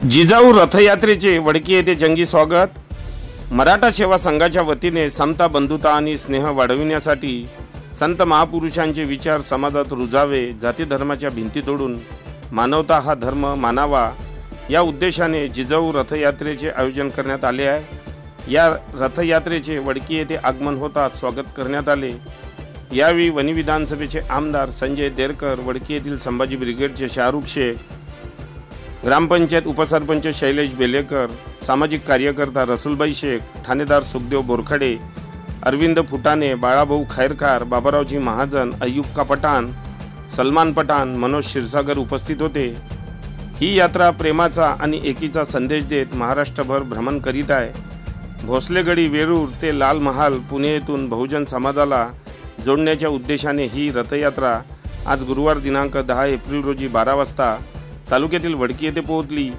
जिजाऊ रथयात्रेचे वडकी येथे जंगी स्वागत। मराठा सेवा संघाच्या वतीने समता, बंधुता आणि स्नेह वाढविण्यासाठी संत महापुरुषांचे विचार समाजात रुजावे, जाती धर्माच्या भिंती तोडून मानवता हा धर्म मानावा या उद्देशाने जिजाऊ रथयात्रेचे आयोजन करण्यात आले आहे। या रथयात्रेचे वडकी येथे आगमन होताच स्वागत करण्यात आले। यावेळी वणी विधानसभेचे आमदार संजय देरकर, वडकी येथील संभाजी ब्रिगेडचे शाहरुख शेख, ग्रामपंचायत उपसरपंच शैलेश बेलेकर, सामाजिक कार्यकर्ता रसूलबाई शेख, ठाणेदार सुखदेव बोरखडे, अरविंद फुटाणे, बाळाभाऊ खैरकार, बाबारावजी महाजन, अय्यूब पठाण, सलमान पठाण, मनोज क्षीरसागर उपस्थित होते। ही यात्रा प्रेमाचा आणि एकीचा संदेश देत महाराष्ट्रभर भ्रमण करीत आहे। भोसलेगडी, वेरूळ ते लाल महाल, पुणे येथून बहुजन समाजाला जोडण्याच्या उद्देशाने ही रथयात्रा आज गुरुवार दिनांक 10 एप्रिल रोजी 12 वाजता तालुक्यातील वडकी येथे पोहोचली।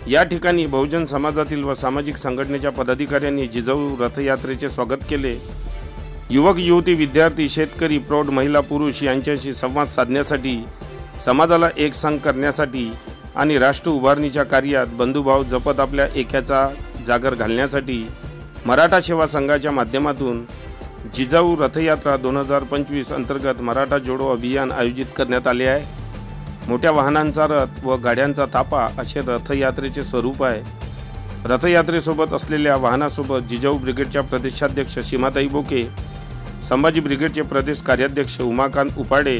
या ठिकाणी बहुजन समाजातील व सामाजिक संघटनेच्या पदाधिकाऱ्यांनी जिजाऊ रथयात्रेचे स्वागत केले। युवक, युवती, विद्यार्थी, शेतकरी, प्रौढ, महिला, पुरुष यांच्याशी संवाद साधण्यासाठी, समाजाला एकसंघ करण्यासाठी आणि राष्ट्र उभारणीच्या कार्यात बंधुभाव जपत आपल्या एकाचा जागर घालण्यासाठी मराठा सेवा संघाच्या माध्यमातून जिजाऊ रथयात्रा 2025 अंतर्गत मराठा जोडो अभियान आयोजित करण्यात आले आहे। मोठ्या वाहनांचा रथ व गाड्यांचा ताफा असे रथयात्रेचे स्वरूप आहे। रथयात्रेसोबत असलेल्या वाहनासोबत जिजाऊ ब्रिगेडच्या प्रदेशाध्यक्ष सीमाताई बोके, संभाजी ब्रिगेडचे प्रदेश कार्याध्यक्ष उमाकांत उपाडे,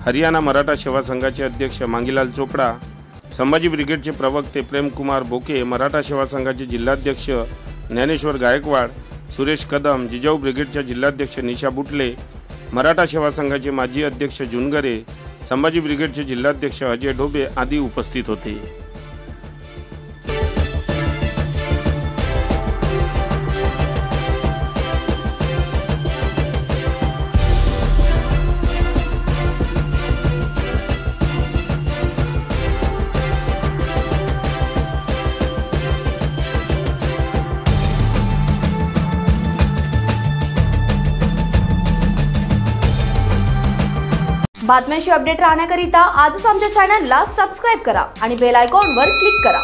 हरियाणा मराठा सेवा संघाचे अध्यक्ष मांगीलाल चोपडा, संभाजी ब्रिगेडचे प्रवक्ते प्रेमकुमार बोके, मराठा सेवा संघाचे जिल्हाध्यक्ष ज्ञानेश्वर गायकवाड, सुरेश कदम, जिजाऊ ब्रिगेडच्या जिल्हाध्यक्ष निशा बुटले, मराठा सेवा संघाचे माजी अध्यक्ष जुनगरे, संभाजी ब्रिगेडचे जिल्हाध्यक्ष अजय ढोबे आदी उपस्थित होते। बातम्यांशी अपडेट राहण्याकरिता आजच आमच्या चॅनलला सबस्क्राइब करा आणि बेल आयकॉनवर क्लिक करा।